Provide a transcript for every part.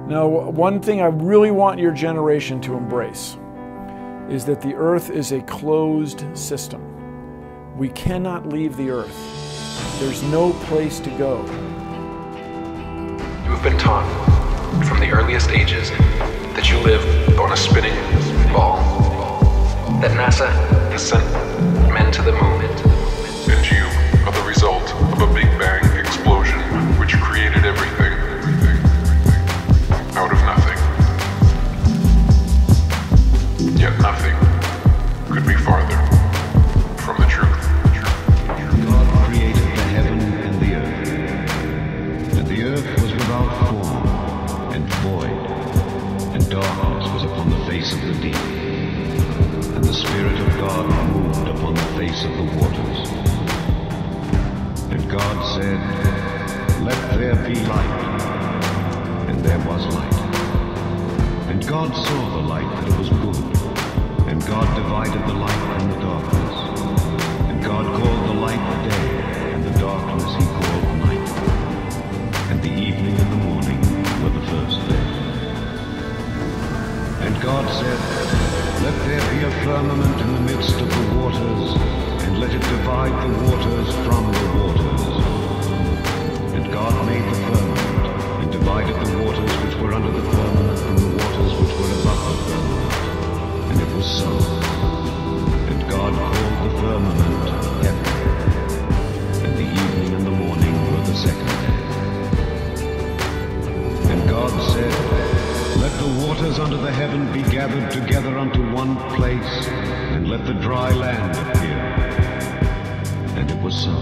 Now, one thing I really want your generation to embrace is that the Earth is a closed system. We cannot leave the Earth. There's no place to go. You have been taught from the earliest ages that you live on a spinning ball, that NASA has sent men to the moon. And you are the result of a Big Bang explosion which created everything out of nothing. Yet nothing could be farther from the truth. God created the heaven and the earth. And the earth was without form and void, and darkness was upon the face of the deep. And the Spirit of God moved upon the face of the waters. And God said, "Let there be light." And there was light. And God saw the light that it was good. And God divided the light from the darkness. And God called the light day, and the darkness he called night. And the evening and the morning were the first day. And God said, "Let there be a firmament in the midst of the waters, and let it divide the waters from the waters." And God made the firmament, and divided the waters which were under the firmament from the waters which were above the firmament. And it was so. And God called the firmament heaven. And the evening and the morning were the second day. And God said, "Let the waters under the heaven be gathered together unto one place, and let the dry land appear." And it was so.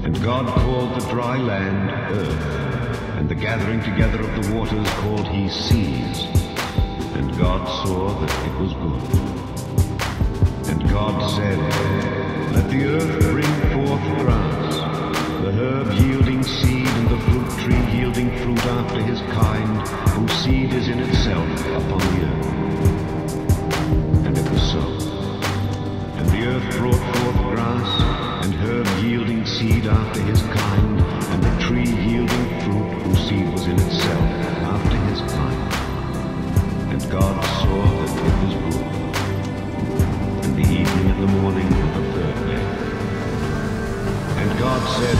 And God called the dry land earth, and the gathering together of the waters called he seas. And God saw that it was good. And God said, "Let the earth bring forth grass, the herb yielding seed, and the fruit tree yielding fruit after his kind, whose seed is in itself upon the earth." And it was so. And the earth brought forth grass, and herb yielding seed after his kind, and the tree yielding fruit, whose seed was in itself after his kind. And God saw that it was good. And the evening and the morning were the third day. And God said,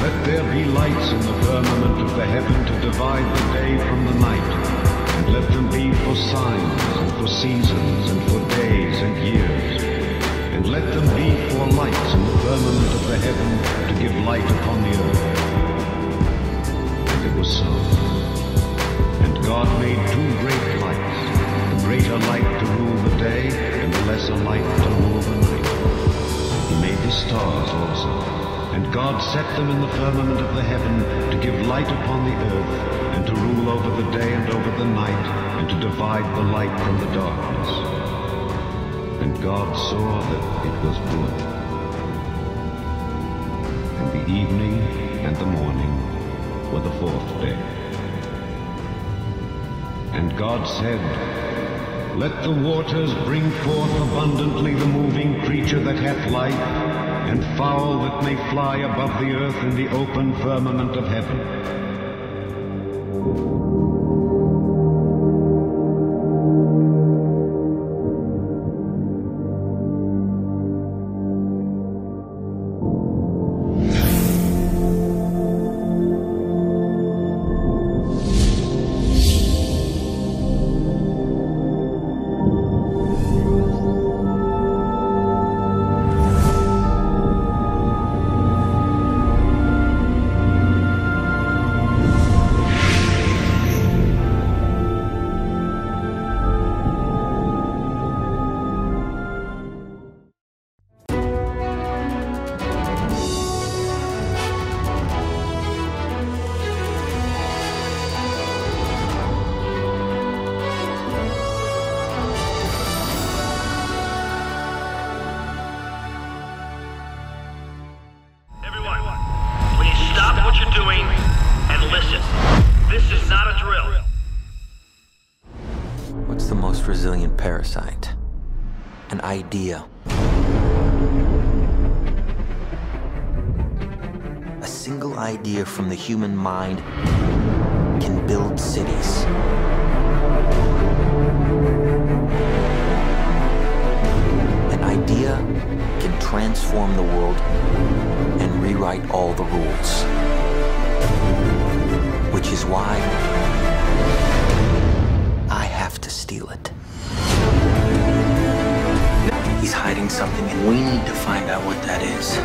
"Let there be lights in the firmament of the heaven to divide the day from the night, and let them be for signs, and for seasons, and for days and years. And let them be for lights in the firmament of the heaven to give light upon the earth." And it was so. And God made two great lights, the greater light to rule the day, and the lesser light to rule the night. He made the stars also. And God set them in the firmament of the heaven to give light upon the earth, and to rule over the day and over the night, and to divide the light from the darkness. And God saw that it was good. And the evening and the morning were the fourth day. And God said, "Let the waters bring forth abundantly the moving creature that hath life, and fowl that may fly above the earth in the open firmament of heaven." Resilient parasite, an idea, a single idea from the human mind can build cities. An idea can transform the world and rewrite all the rules. Which is why I have to steal it. He's hiding something, and we need to find out what that is.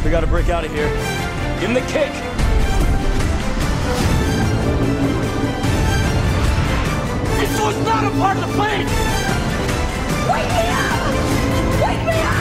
We gotta break out of here. Give him the kick! This was not a part of the plan! Wake me up! Wake me up!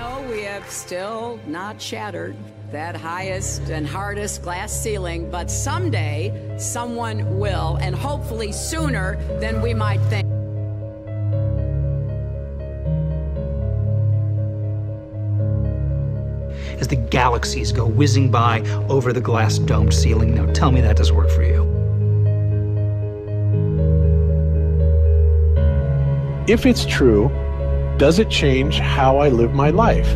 know we have still not shattered that highest and hardest glass ceiling, but someday someone will, and hopefully sooner than we might think. As the galaxies go whizzing by over the glass domed ceiling. Now tell me that doesn't work for you. If it's true, does it change how I live my life?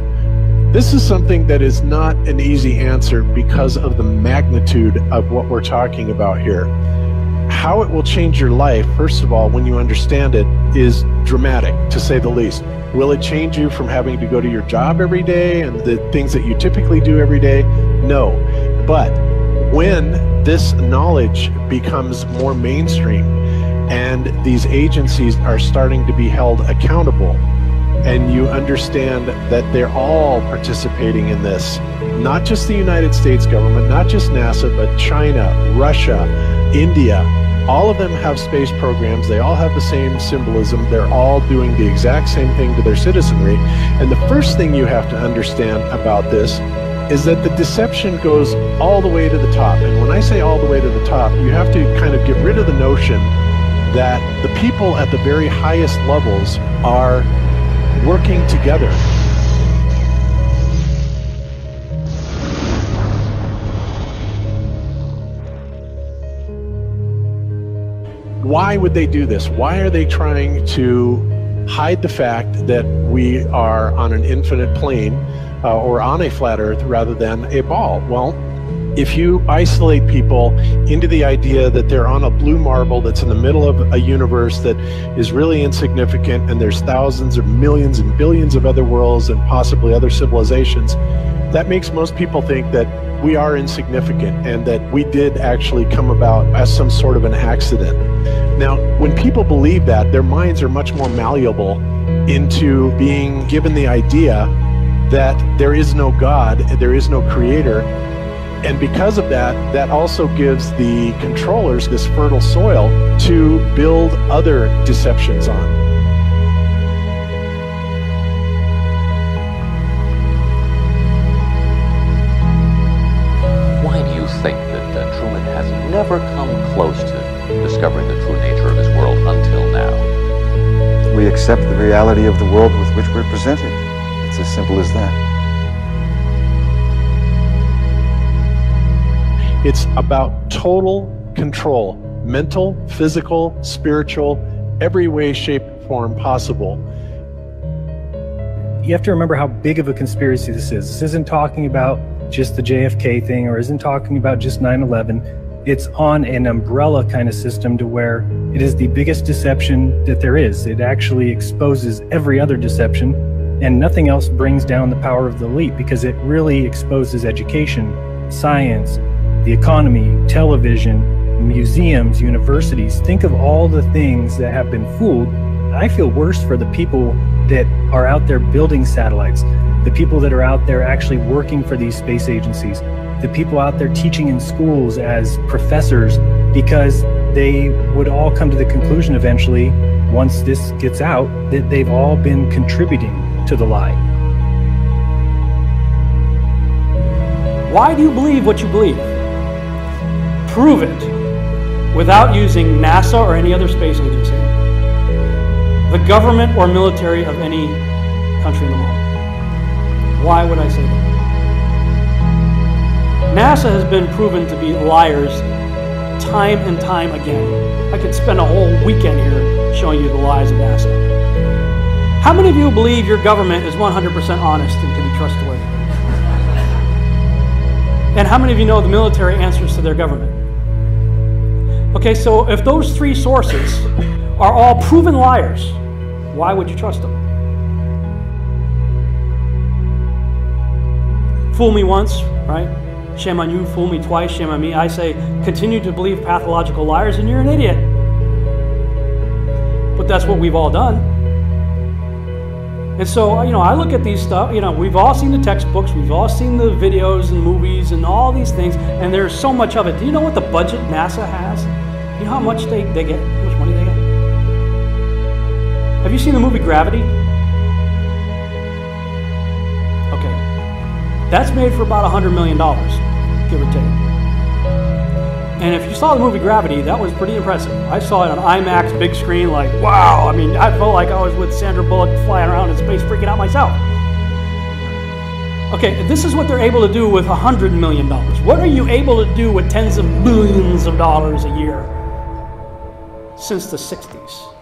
This is something that is not an easy answer because of the magnitude of what we're talking about here. How it will change your life, first of all, when you understand it, is dramatic, to say the least. Will it change you from having to go to your job every day and the things that you typically do every day? No. But when this knowledge becomes more mainstream and these agencies are starting to be held accountable, and you understand that they're all participating in this, not just the United States government, not just NASA, but China, Russia, India, all of them have space programs. They all have the same symbolism. They're all doing the exact same thing to their citizenry. And the first thing you have to understand about this is that the deception goes all the way to the top. And when I say all the way to the top, you have to kind of get rid of the notion that the people at the very highest levels are working together. Why would they do this? Why are they trying to hide the fact that we are on an infinite plane or on a flat Earth rather than a ball? Well, if you isolate people into the idea that they're on a blue marble that's in the middle of a universe that is really insignificant, and there's thousands or millions and billions of other worlds and possibly other civilizations, that makes most people think that we are insignificant and that we did actually come about as some sort of an accident. Now, when people believe that, their minds are much more malleable into being given the idea that there is no God, there is no creator. And because of that, that also gives the controllers this fertile soil to build other deceptions on. Why do you think that Truman has never come close to discovering the true nature of his world until now? We accept the reality of the world with which we're presented. It's as simple as that. It's about total control, mental, physical, spiritual, every way, shape, form possible. You have to remember how big of a conspiracy this is. This isn't talking about just the JFK thing, or isn't talking about just 9/11. It's on an umbrella kind of system to where it is the biggest deception that there is. It actually exposes every other deception, and nothing else brings down the power of the elite, because it really exposes education, science, the economy, television, museums, universities. Think of all the things that have been fooled. I feel worse for the people that are out there building satellites, the people that are out there actually working for these space agencies, the people out there teaching in schools as professors, because they would all come to the conclusion eventually, once this gets out, that they've all been contributing to the lie. Why do you believe what you believe? Prove it without using NASA or any other space agency, the government or military of any country in the world. Why would I say that? NASA has been proven to be liars time and time again. I could spend a whole weekend here showing you the lies of NASA. How many of you believe your government is 100% honest and can be trustworthy? And how many of you know the military answers to their government? Okay, so if those three sources are all proven liars, why would you trust them? Fool me once, right? Shame on you. Fool me twice, shame on me. I say, continue to believe pathological liars and you're an idiot. But that's what we've all done. And so, I look at these stuff, we've all seen the textbooks, we've all seen the videos and movies and all these things, and there's so much of it. Do you know what the budget NASA has? You know how much they get? How much money they get? Have you seen the movie Gravity? That's made for about $100 million, give or take. And if you saw the movie Gravity, that was pretty impressive. I saw it on IMAX, big screen, like, wow. I mean, I felt like I was with Sandra Bullock flying around in space, freaking out myself. Okay, this is what they're able to do with $100 million. What are you able to do with tens of billions of dollars a year since the 60s?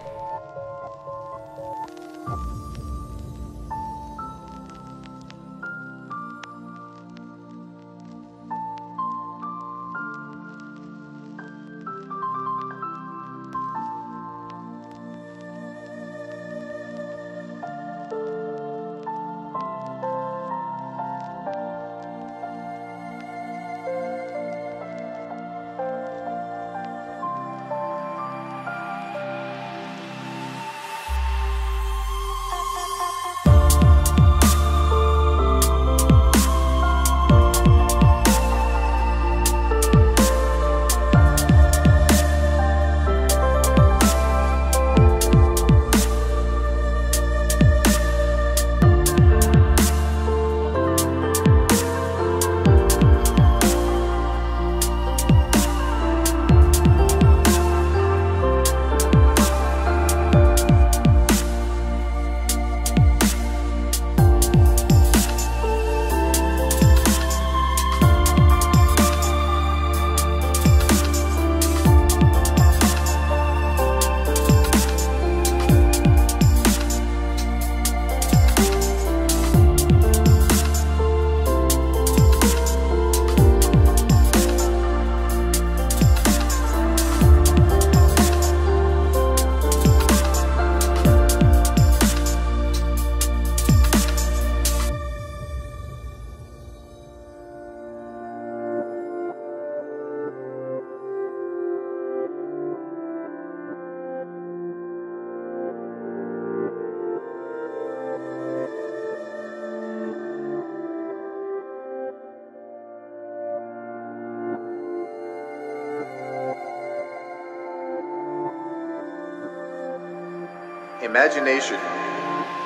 Imagination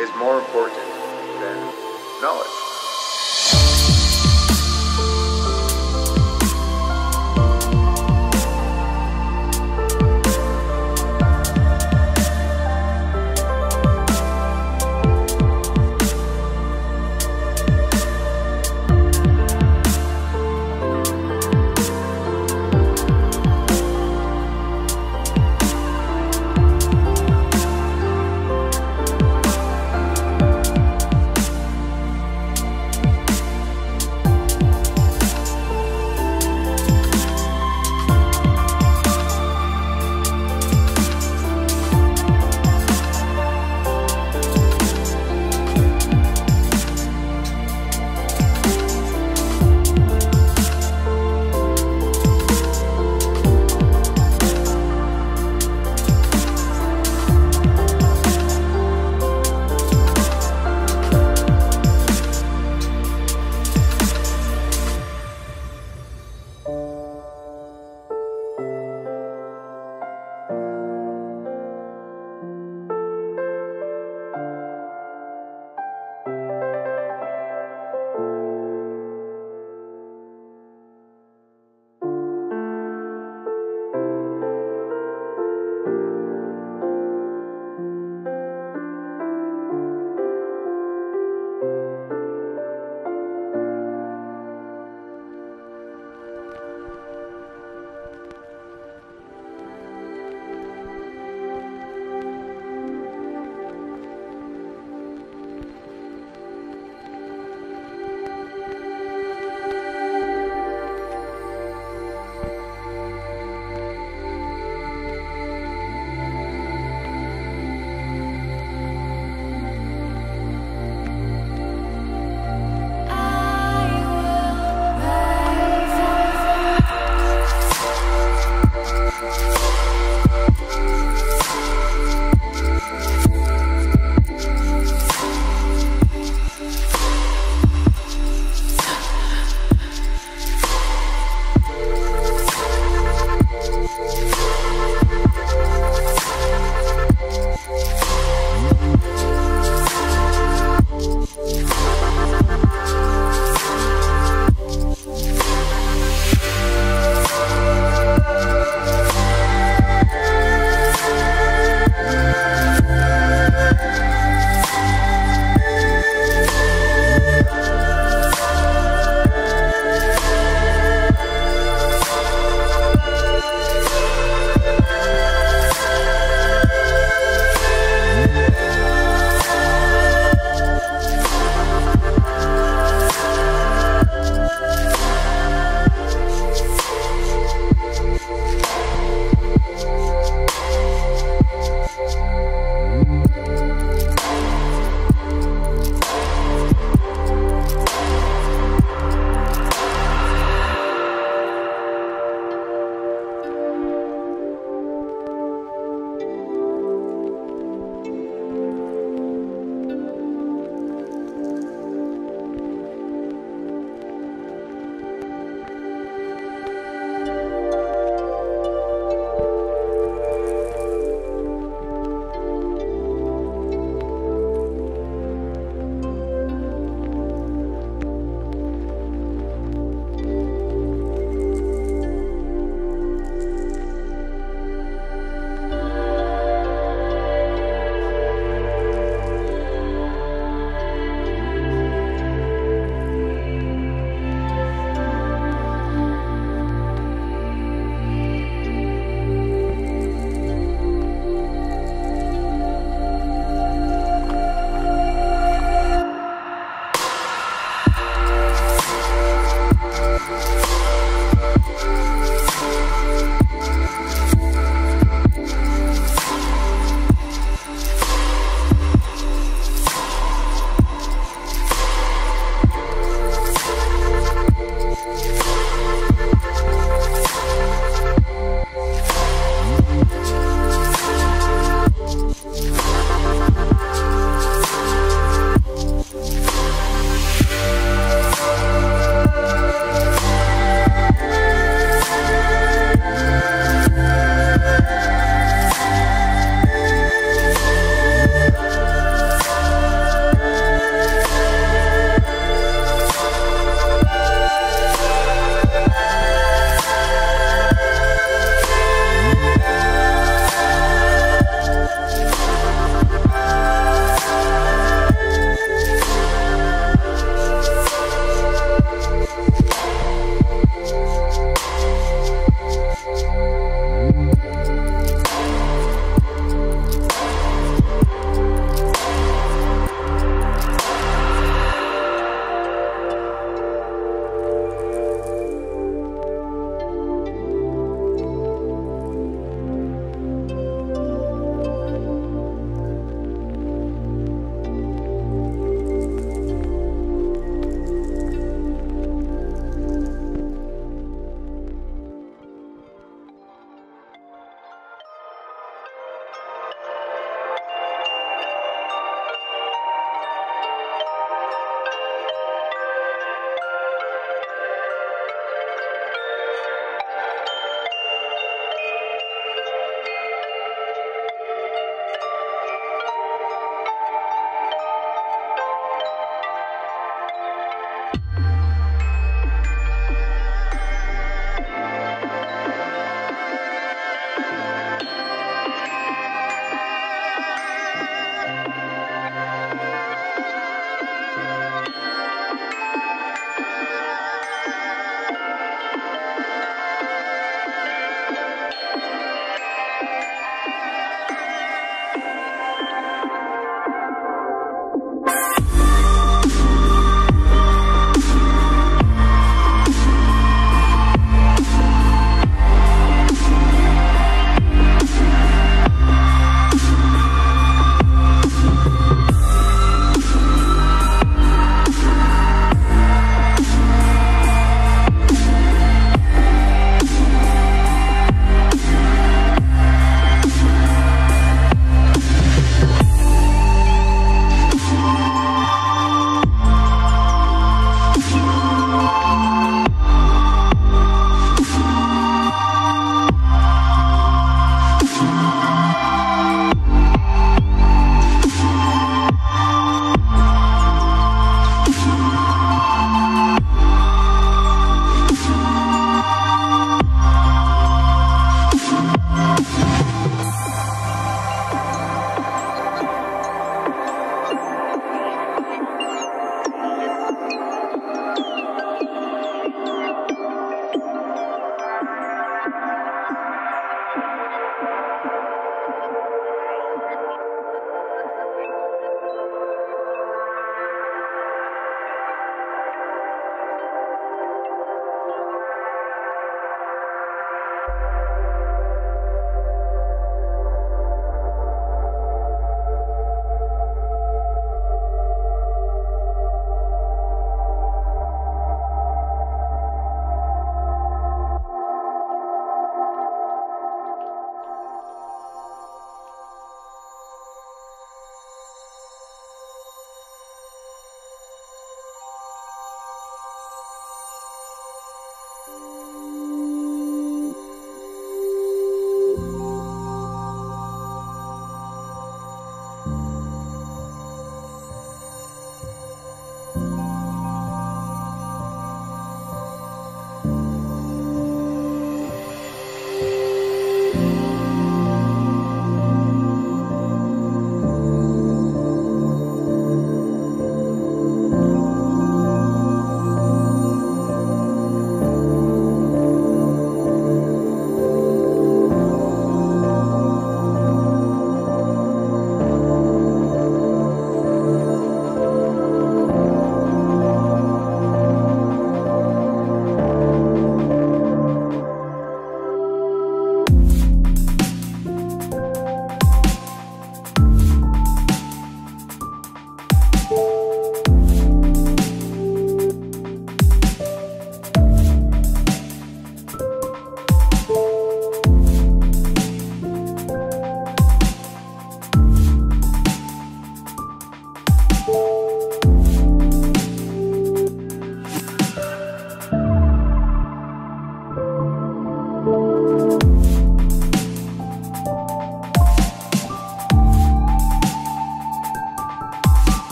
is more important than knowledge.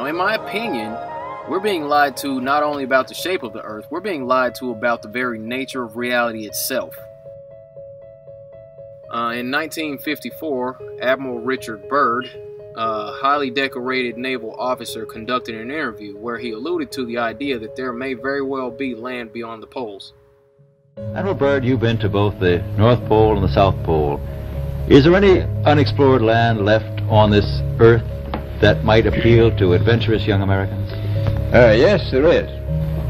in my opinion, we're being lied to not only about the shape of the Earth, we're being lied to about the very nature of reality itself. In 1954, Admiral Richard Byrd, a highly decorated naval officer, conducted an interview where he alluded to the idea that there may very well be land beyond the poles. Admiral Byrd, you've been to both the North Pole and the South Pole. Is there any unexplored land left on this Earth that might appeal to adventurous young Americans? Yes, there is.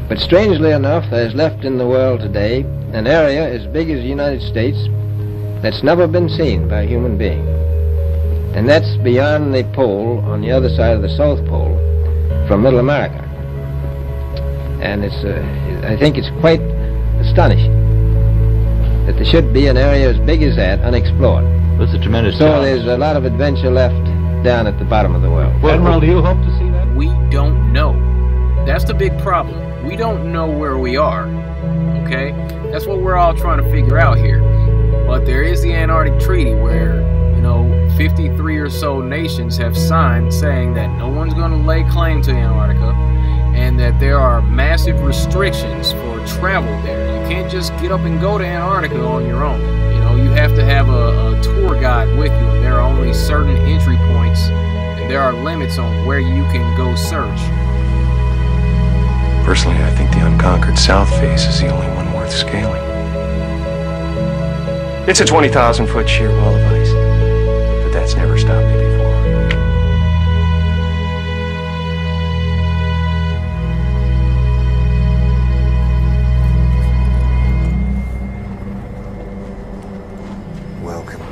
But strangely enough, there's left in the world today an area as big as the United States that's never been seen by a human being. And that's beyond the pole on the other side of the South Pole from Middle America. And I think it's quite astonishing that there should be an area as big as that unexplored. That's a tremendous So challenge. there's a lot of adventure left down at the bottom of the world. Well, Admiral, do you hope to see that? We don't know. That's the big problem. We don't know where we are. Okay? That's what we're all trying to figure out here. But there is the Antarctic Treaty where, 53 or so nations have signed saying that no one's going to lay claim to Antarctica and that there are massive restrictions for travel there. You can't just get up and go to Antarctica on your own. You have to have a tour guide with you, and there are only certain entry points, and there are limits on where you can go search. Personally, I think the unconquered south face is the only one worth scaling. It's a 20,000-foot sheer wall of ice, but that's never stopped me before. Welcome.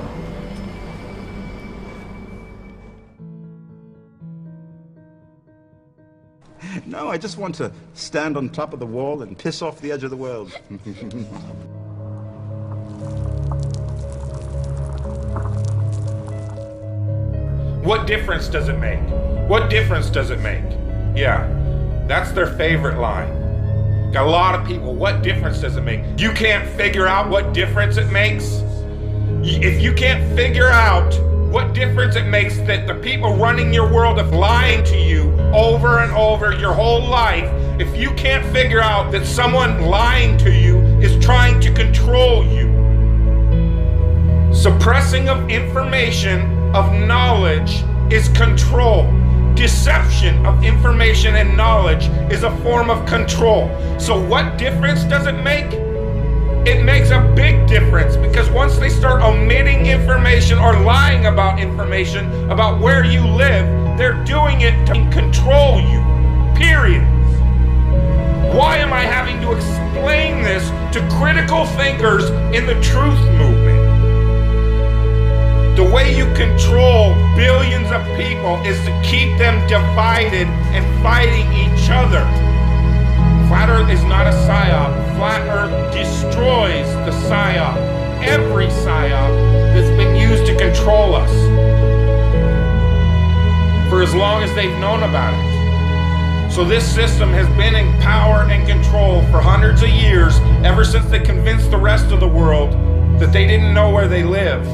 No, I just want to stand on top of the wall and piss off the edge of the world. What difference does it make? What difference does it make? Yeah, that's their favorite line. Got a lot of people, what difference does it make? You can't figure out what difference it makes? If you can't figure out what difference it makes that the people running your world are lying to you over and over your whole life, if you can't figure out that someone lying to you is trying to control you, suppressing of information, of knowledge, is control. Deception of information and knowledge is a form of control. So what difference does it make? It makes a big difference, because once they start omitting information or lying about information about where you live, they're doing it to control you, period. Why am I having to explain this to critical thinkers in the truth movement? The way you control billions of people is to keep them divided and fighting each other. Flat Earth is not a psyop. Flat Earth destroys the psyop. Every psyop that's been used to control us for as long as they've known about it. So this system has been in power and control for hundreds of years, ever since they convinced the rest of the world that they didn't know where they live,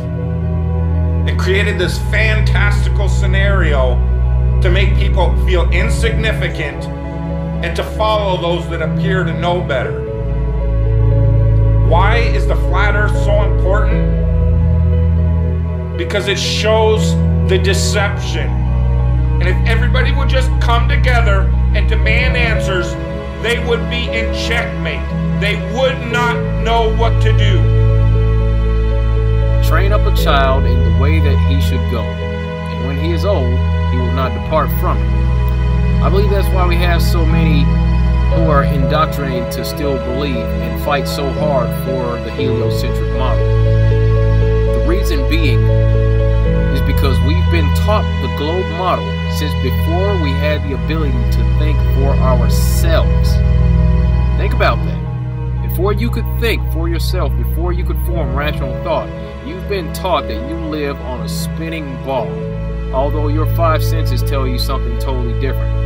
and created this fantastical scenario to make people feel insignificant and to follow those that appear to know better. Why is the flat Earth so important? Because it shows the deception. And if everybody would just come together and demand answers, they would be in checkmate. They would not know what to do. Train up a child in the way that he should go, and when he is old, he will not depart from it. I believe that's why we have so many who are indoctrinated to still believe and fight so hard for the heliocentric model. The reason being is because we've been taught the globe model since before we had the ability to think for ourselves. Think about that. Before you could think for yourself, before you could form rational thought, you've been taught that you live on a spinning ball, although your five senses tell you something totally different.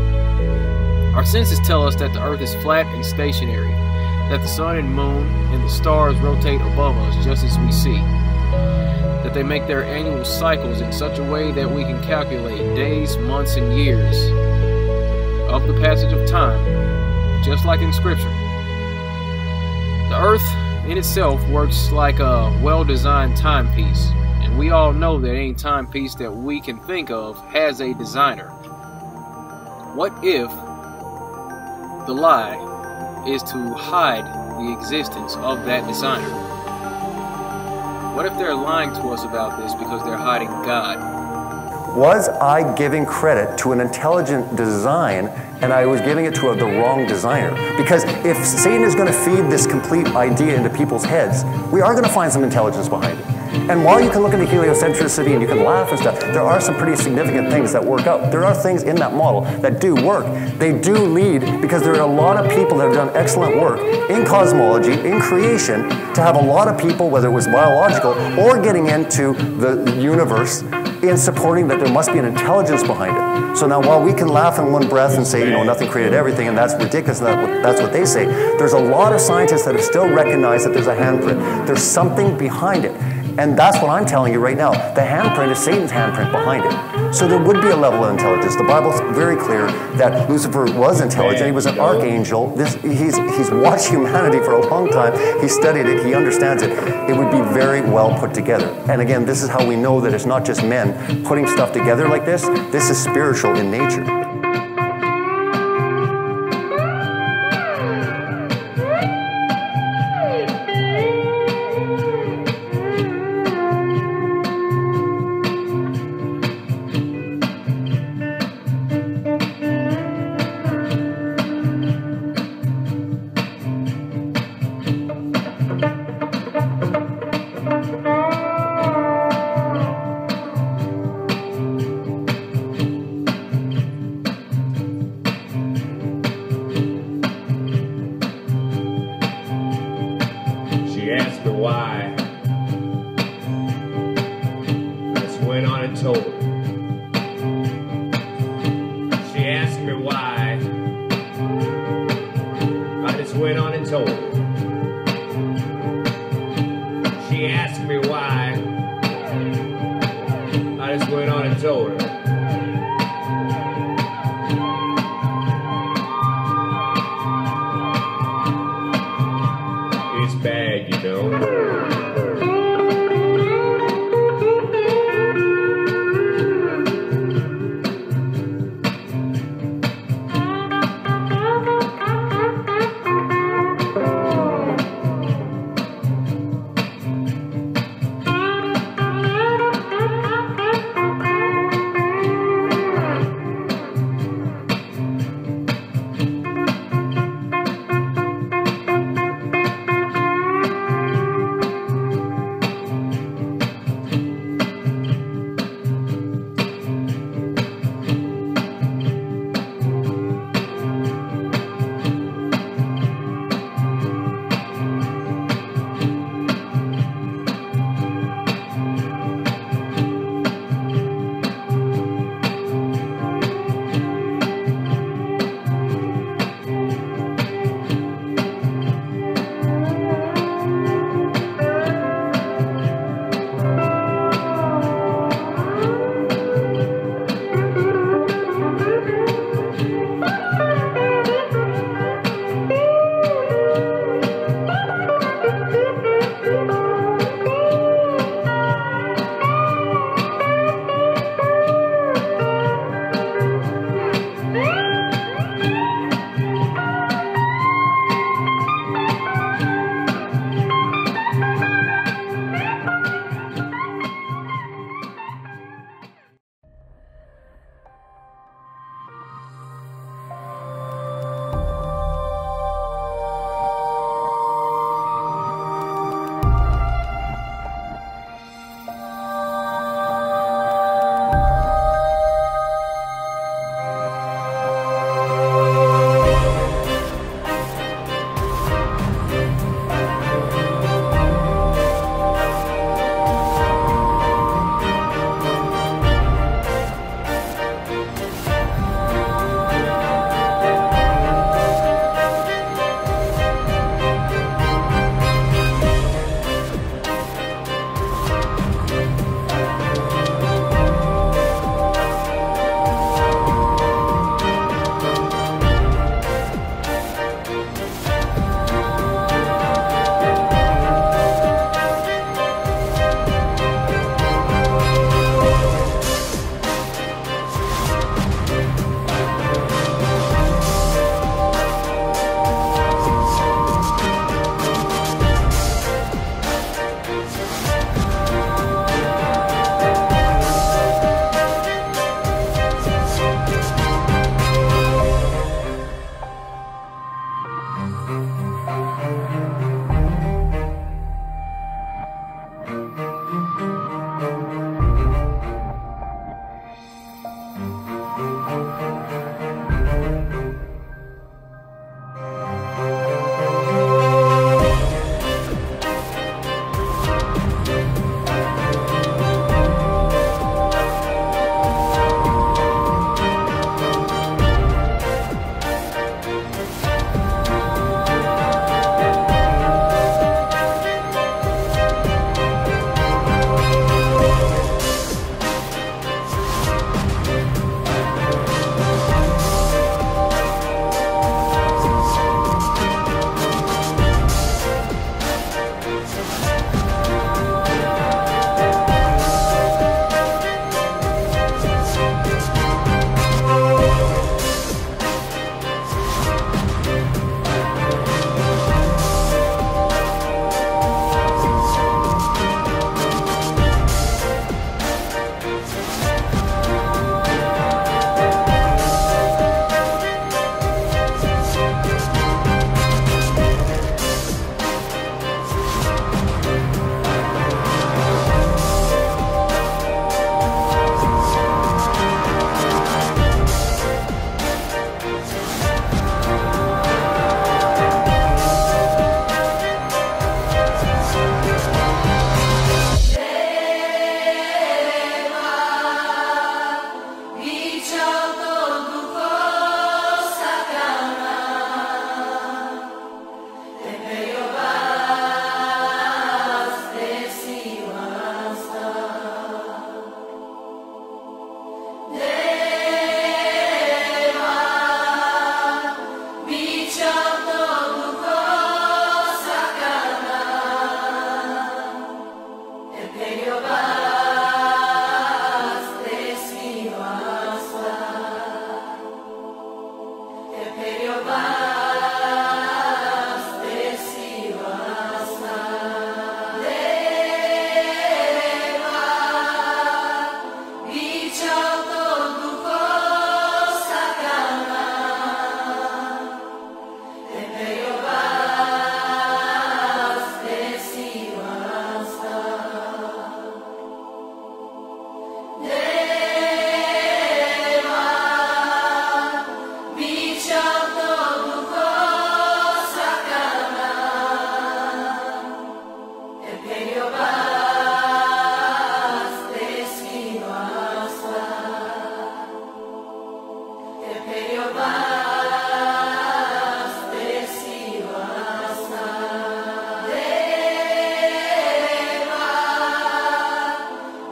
Our senses tell us that the Earth is flat and stationary, that the sun and moon and the stars rotate above us just as we see, that they make their annual cycles in such a way that we can calculate days, months, and years. of the passage of time, just like in Scripture. The earth in itself works like a well-designed timepiece, and we all know that any timepiece that we can think of has a designer. What if the lie is to hide the existence of that designer? What if they're lying to us about this because they're hiding God? Was I giving credit to an intelligent design and I was giving it to the wrong designer? Because if Satan is going to feed this complete idea into people's heads, we are going to find some intelligence behind it. And while you can look into heliocentricity and you can laugh and stuff, there are some pretty significant things that work out. There are things in that model that do work. They do lead, because there are a lot of people that have done excellent work in cosmology, in creation, to have a lot of people, whether it was biological or getting into the universe, in supporting that there must be an intelligence behind it. So now while we can laugh in one breath and say, you know, nothing created everything, and that's ridiculous, and that's what they say, there's a lot of scientists that have still recognized that there's a handprint. There's something behind it. And that's what I'm telling you right now. The handprint is Satan's handprint behind it. So there would be a level of intelligence. The Bible's very clear that Lucifer was intelligent. He was an archangel. He's watched humanity for a long time. He studied it. He understands it. It would be very well put together. And again, this is how we know that it's not just men putting stuff together like this. This is spiritual in nature.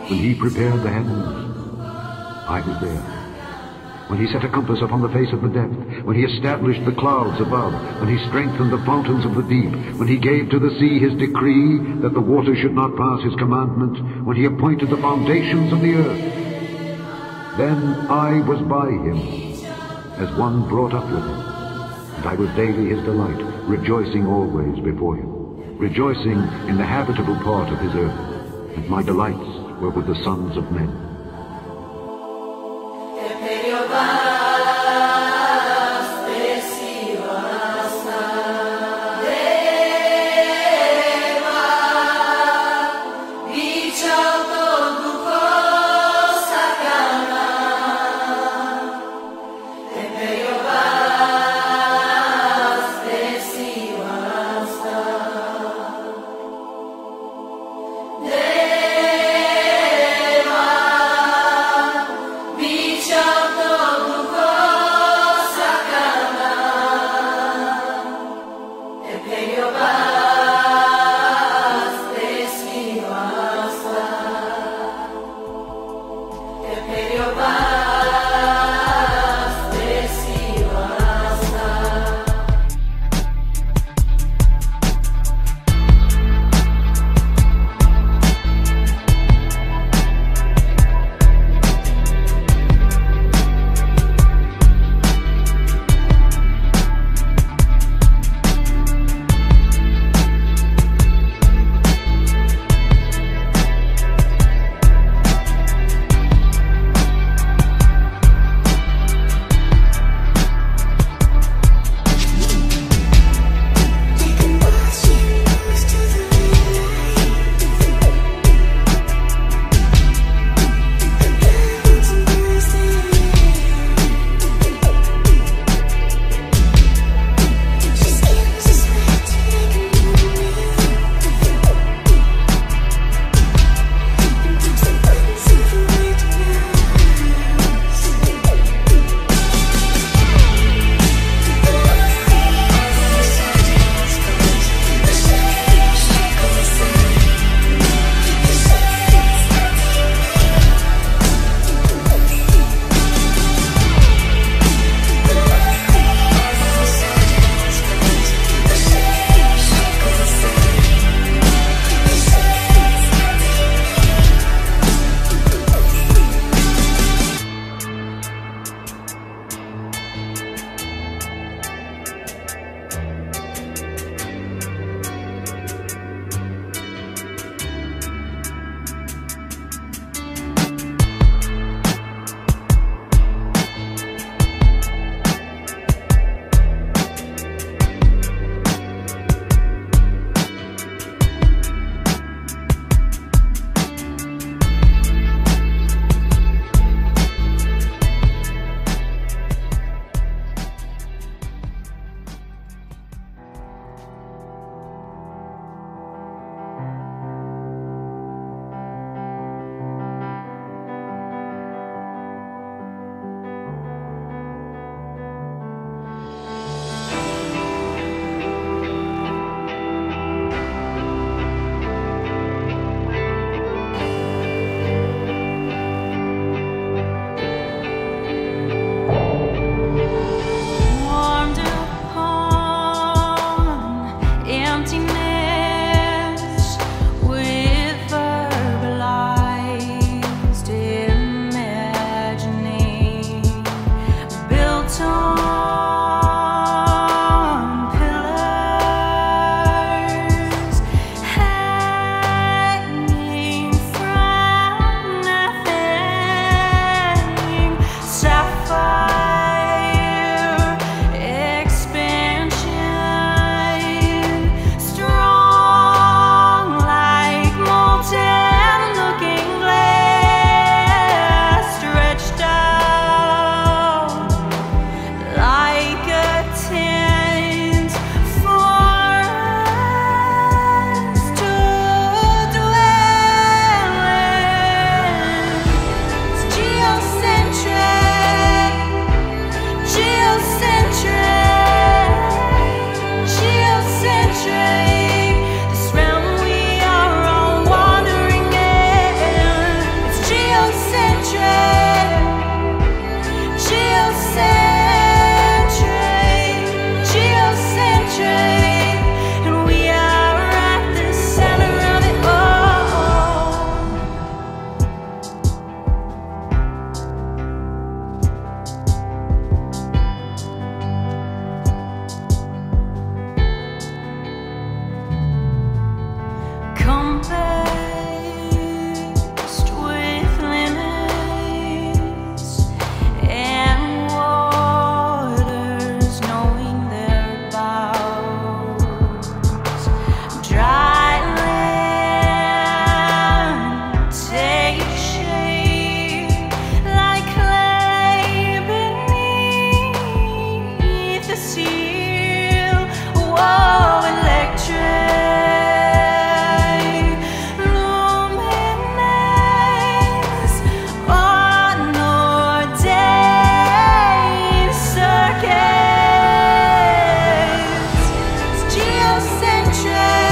When he prepared the heavens, I was there. When he set a compass upon the face of the depth, when he established the clouds above, when he strengthened the fountains of the deep, when he gave to the sea his decree that the waters should not pass his commandment, when he appointed the foundations of the earth, then I was by him, as one brought up with him, and I was daily his delight, rejoicing always before him, rejoicing in the habitable part of his earth, and my delights were with the sons of men. Deva Geocentric.